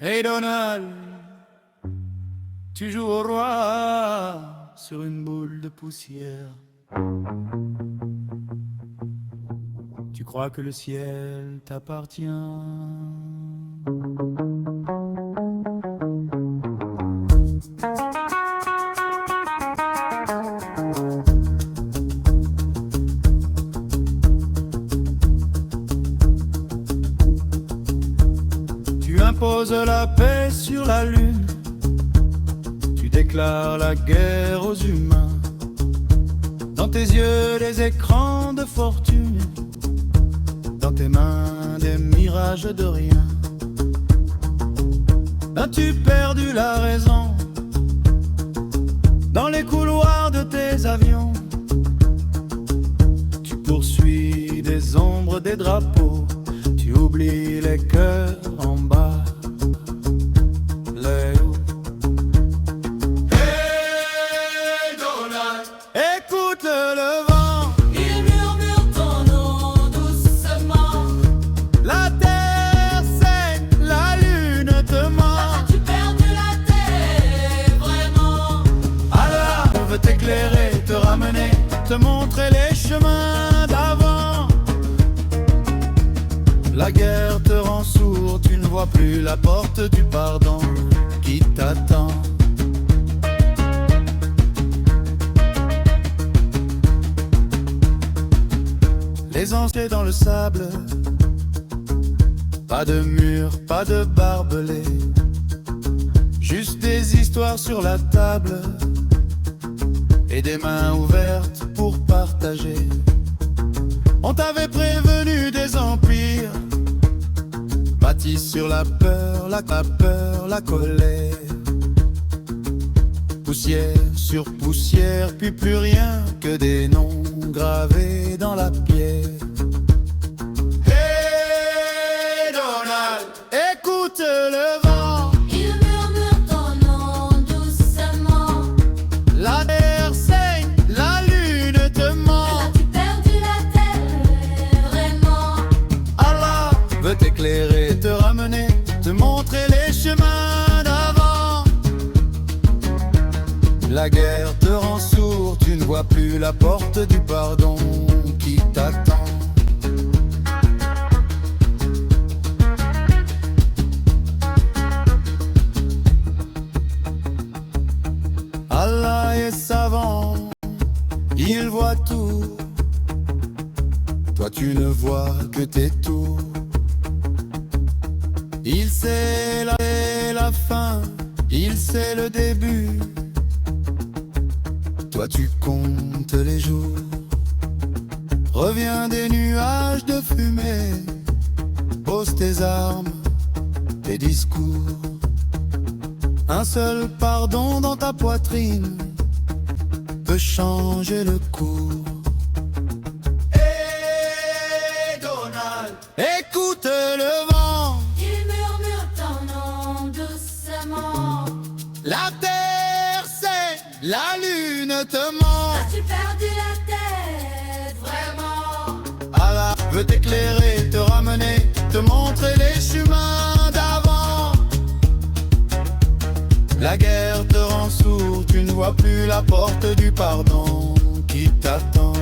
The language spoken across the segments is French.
Hey Donald, tu joues au roi sur une boule de poussière. Tu crois que le ciel t'appartient. Tu imposes la paix sur la lune. Tu déclares la guerre aux humains. Dans tes yeux des écrans de fortune, dans tes mains des mirages de rien. As-tu perdu la raison dans les couloirs de tes avions? Tu poursuis des ombres, des drapeaux. Tu oublies les cœurs en bas, les hauts. Hey Donald, écoute le vent. Il murmure ton nom doucement. La terre saigne, la lune te ment. As-tu perdu la tête vraiment? Allah veut t'éclairer, te ramener, te montrer les chemins d'avant. La guerre te rend sourd, tu ne vois plus la porte du pardon qui t'attend. Les ancêtres dans le sable, pas de mur, pas de barbelé, juste des histoires sur la table et des mains ouvertes pour partager. On t'avait prévenu des empires bâtis sur la peur, la colère. Poussière sur poussière, puis plus rien que des noms gravés dans la pierre. Hey Donald, écoute le vent. Il murmure ton nom doucement. La terre saigne, la lune te ment. As-tu perdu la tête vraiment? Allah veut t'éclairer, te ramener, te montrer les chemins d'avant. La guerre te rend sourd, tu ne vois plus la porte du pardon qui t'attend. Allah est savant, il voit tout. Toi tu ne vois que tes tours. Il sait la fin, il sait le début. Toi tu comptes les jours. Reviens des nuages de fumée. Pose tes armes, tes discours. Un seul pardon dans ta poitrine peut changer le cours. Hey Donald, écoute le vent. Il murmure ton nom doucement. La terre saigne, la lune te ment. As-tu perdu la tête vraiment? Allah veut t'éclairer, te ramener, te montrer les chemins d'avant. La guerre te rend sourd, tu ne vois plus la porte du pardon qui t'attend.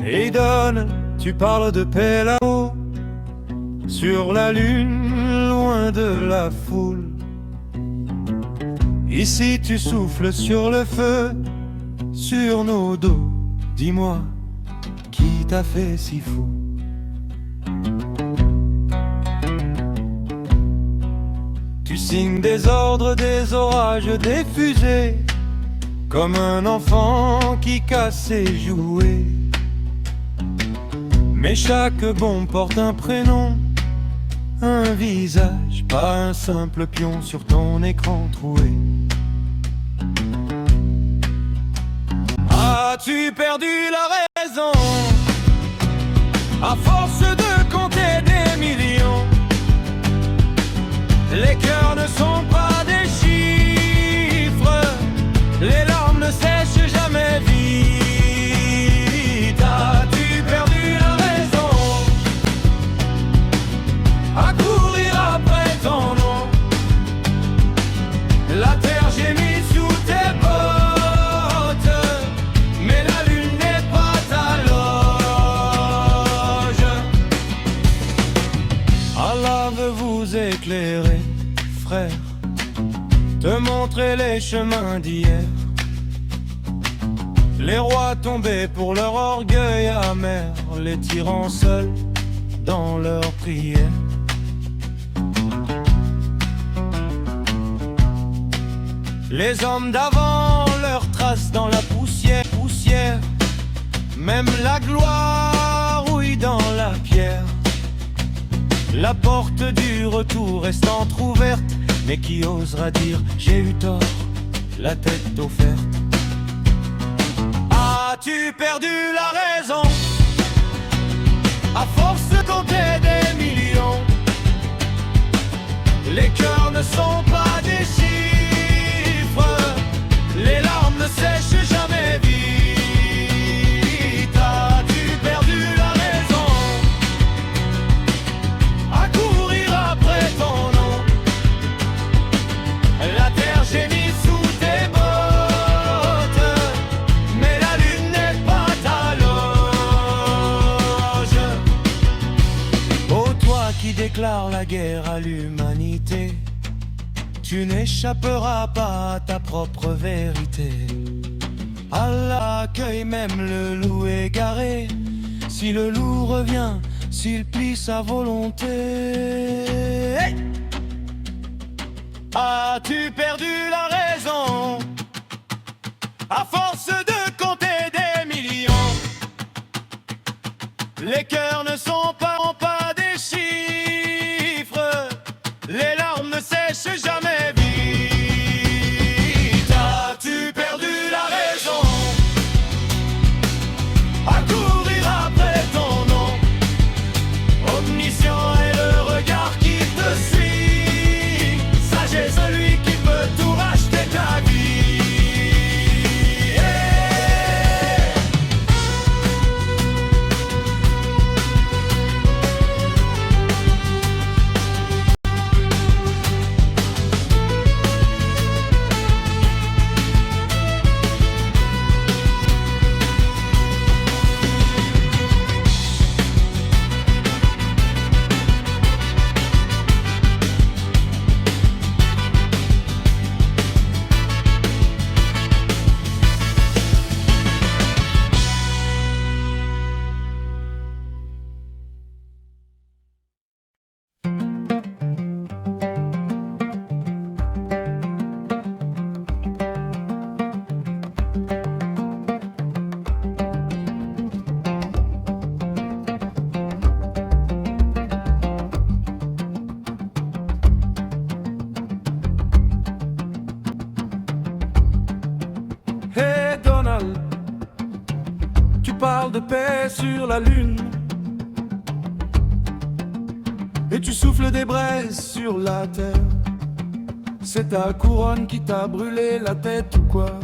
Et donne, tu parles de paix là-haut, sur la lune, loin de la foule. Ici tu souffles sur le feu, sur nos dos. Dis-moi, qui t'a fait si fou? Tu signes des ordres, des orages, des fusées, comme un enfant qui casse ses jouets. Mais chaque bombe porte un prénom, un visage, pas un simple pion sur ton écran troué. As-tu perdu la raison à force de compter des millions? Les cœurs ne sont pas des chiffres, les larmes ne sèchent jamais vite. As-tu perdu la raison à courir après ton nom? La terre gémit sous tes bottes, mais la lune n'est pas ta loge. Allah veut vous éclairer, frère, te montrer les chemins d'hier. Les rois tombés pour leur orgueil amer, les tyrans seuls dans leurs prières. Les hommes d'avant leur tracent dans la poussière, poussière. Même la gloire rouille dans la pierre. La porte du retour reste entr'ouverte, mais qui osera dire j'ai eu tort, la tête offerte? As-tu perdu la raison à force de compter des millions? Les cœurs ne sont pas des chiffres, les larmes ne sèchent jamais vite. As-tu perdu la raison à courir après ton nom? La terre gémit sous tes bottes, mais la lune n'est pas ta loge. Oh toi qui déclares la guerre à l'humanité, tu n'échapperas pas à ta propre vérité. Allah accueille même le loup égaré, si le loup revient, s'il plie sa volonté. Hey! As-tu perdu la raison à force de compter des millions? Les cœurs ne sont pas des chiffres, les larmes ne sèchent jamais vite. As-tu perdu la raison à courir après ton nom? Omniscient est le regard qui te suit, sage est celui qui peut tout racheter ta vie. Hey Donald, tu parles de paix sur la lune et tu souffles des braises sur la terre. C'est ta couronne qui t'a brûlé la tête ou quoi?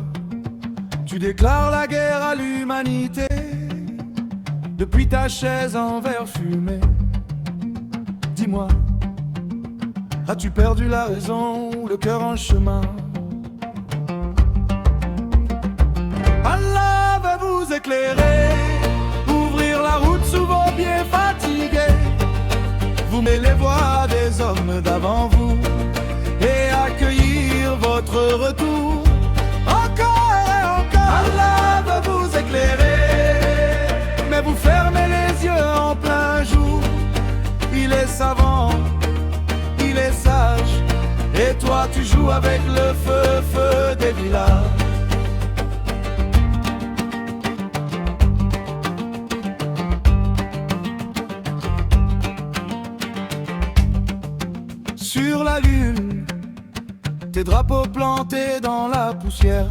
Tu déclares la guerre à l'humanité depuis ta chaise en verre fumé. Dis-moi, as-tu perdu la raison ou le cœur en chemin? Allah va vous éclairer, ouvrir la route sous vos pieds fatigués. Vous mêlez les voix des hommes d'avant vous et accueillir vos votre retour. Encore et encore, Allah va vous éclairer, mais vous fermez les yeux en plein jour. Il est savant, il est sage, et toi tu joues avec le feu, feu des villages. Sur la lune, tes drapeaux plantés dans la poussière.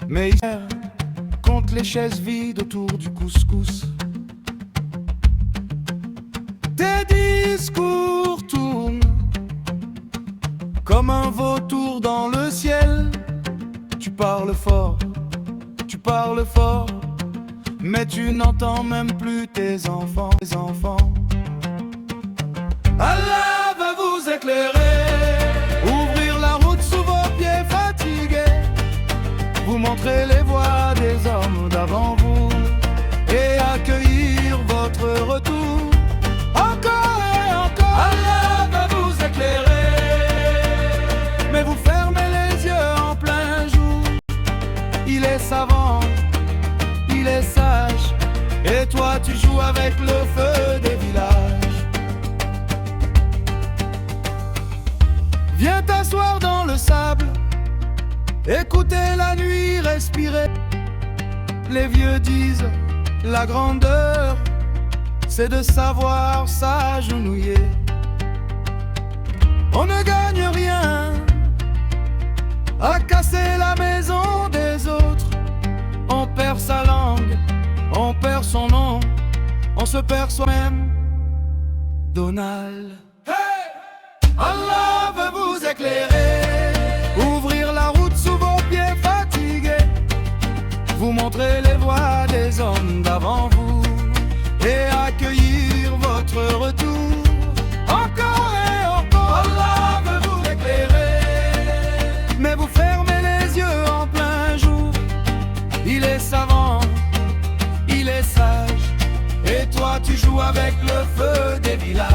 Mais hier, compte les chaises vides autour du couscous. Tes discours tournent comme un vautour dans le ciel. Tu parles fort, mais tu n'entends même plus tes enfants. Allah va vous éclairer, ouvrir la route sous vos pieds fatigués, vous montrer les voies des hommes d'avant vous et accueillir votre retour. Encore et encore, Allah va vous éclairer, mais vous fermez les yeux en plein jour. Il est savant, il est sage, et toi tu joues avec le feu des villages. Viens t'asseoir dans le sable, écouter la nuit respirer. Les vieux disent, la grandeur, c'est de savoir s'agenouiller. On ne gagne rien à casser la maison des autres. On perd sa langue, on perd son nom, on se perd soi-même. Donald. Allah veut vous éclairer, ouvrir la route sous vos pieds fatigués, vous montrer les voies des hommes d'avant vous et accueillir votre retour. Encore et encore, Allah veut vous éclairer, mais vous fermez les yeux en plein jour. Il est savant, il est sage, et toi tu joues avec le feu des villages.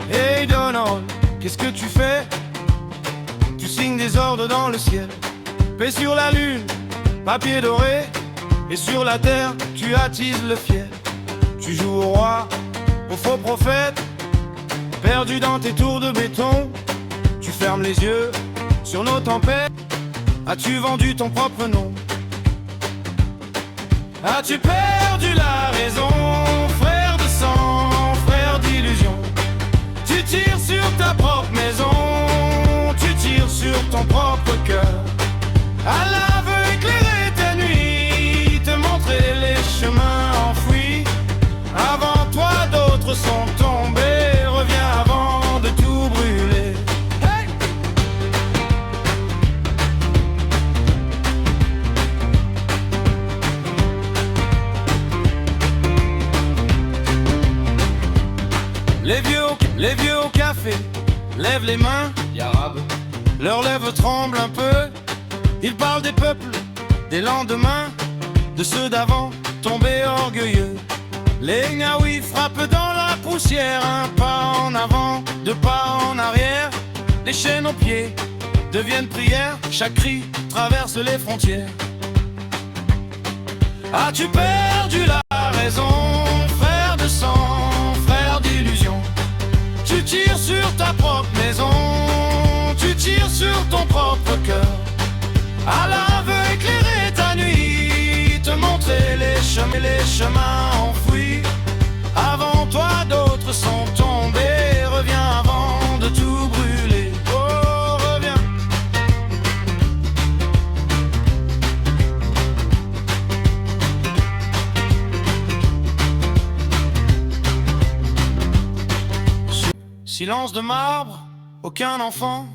Hey Donald, qu'est-ce que tu fais? Tu signes des ordres dans le ciel, paix sur la lune, papier doré, et sur la terre tu attises le fiel. Tu joues au roi, au faux prophète, perdu dans tes tours de béton. Tu fermes les yeux sur nos tempêtes. As-tu vendu ton propre nom? As-tu perdu la raison, frère de sang, frère d'illusion? Tu tires sur ta propre maison, tu tires sur ton propre cœur. Allah veut éclairer tes nuits, te montrer les chemins enfouis. Avant toi d'autres sont tombés, reviens avant de tout brûler. Hey! Les vieux au café lèvent les mains, l'arabe. Leurs lèvres tremblent un peu. Ils parlent des peuples, des lendemains, de ceux d'avant tombés orgueilleux. Les Gnaouis frappent dans la poussière, un pas en avant, deux pas en arrière. Les chaînes aux pieds deviennent prières, chaque cri traverse les frontières. As-tu perdu la raison, frère de sang, frère d'illusion? Tu tires sur ta propre maison, tu tires sur ton propre cœur. Allah veut éclairer ta nuit, te montrer les chemins enfouis. Avant toi d'autres sont tombés, reviens avant de tout brûler. Oh, reviens. Silence de marbre, aucun enfant,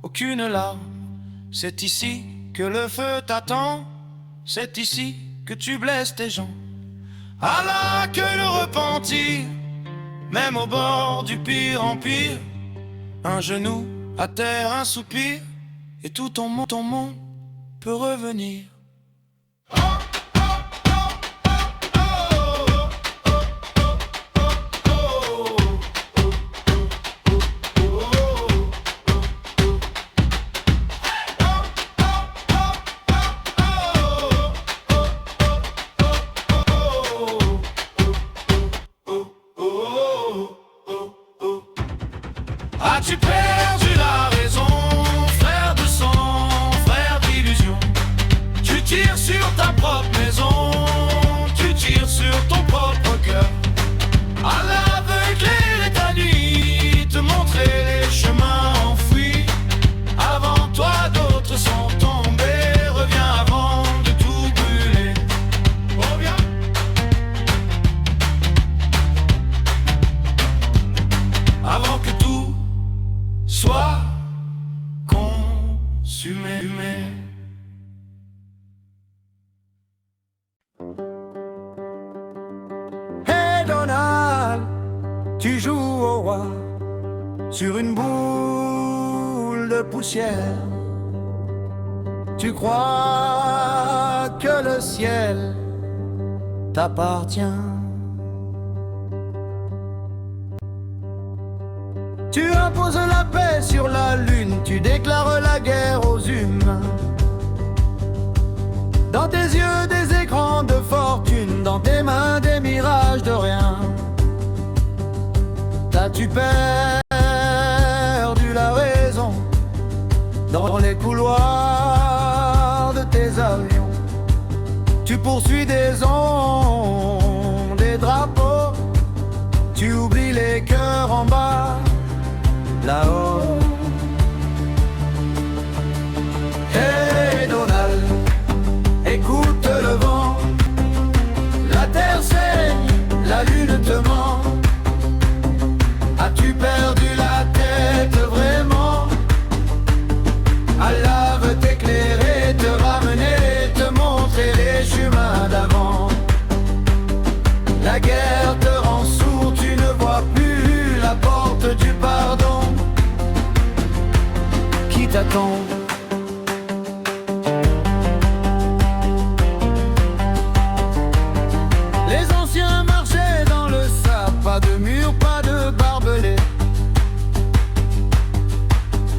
aucune larme. C'est ici que le feu t'attend, c'est ici que tu blesses tes gens. Allah que le repentir, même au bord du pire empire. Un genou à terre, un soupir, et tout ton monde peut revenir. As-tu perdu la raison, frère de sang, frère d'illusion? Tu tires sur ta propre maison, tu tires sur ton propre cœur. Allah veut éclairer ta nuit, te montrer les chemins enfouis. Avant toi d'autres sont tombés, reviens avant de tout brûler. Reviens. Avant que tout soit consumé. Hey Donald, tu joues au roi sur une boule de poussière. Tu crois que le ciel t'appartient. Tu imposes la paix sur la lune, tu déclares la guerre aux humains. Dans tes yeux des écrans de fortune, dans tes mains des mirages de rien. T'as-tu perdu la raison dans les couloirs de tes avions? Tu poursuis des ondes, des drapeaux, tu oublies les cœurs en bas. Là-haut. Hey Donald, écoute le vent. La terre saigne, la lune te ment. As-tu perdu la tête vraiment? Allah veut t'éclairer, te ramener, te montrer les chemins d'avant. La guerre te rend sourd, tu ne vois plus la porte du pardon qui t'attend. Les anciens marchaient dans le sable, pas de mur, pas de barbelés.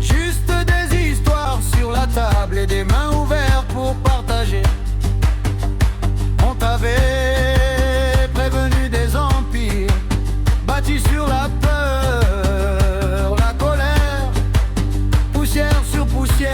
Juste des histoires sur la table et des mains ouvertes pour partager. On t'avait prévenu des empires bâtis sur la peur, la colère, poussière sur poussière.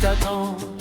t'attend.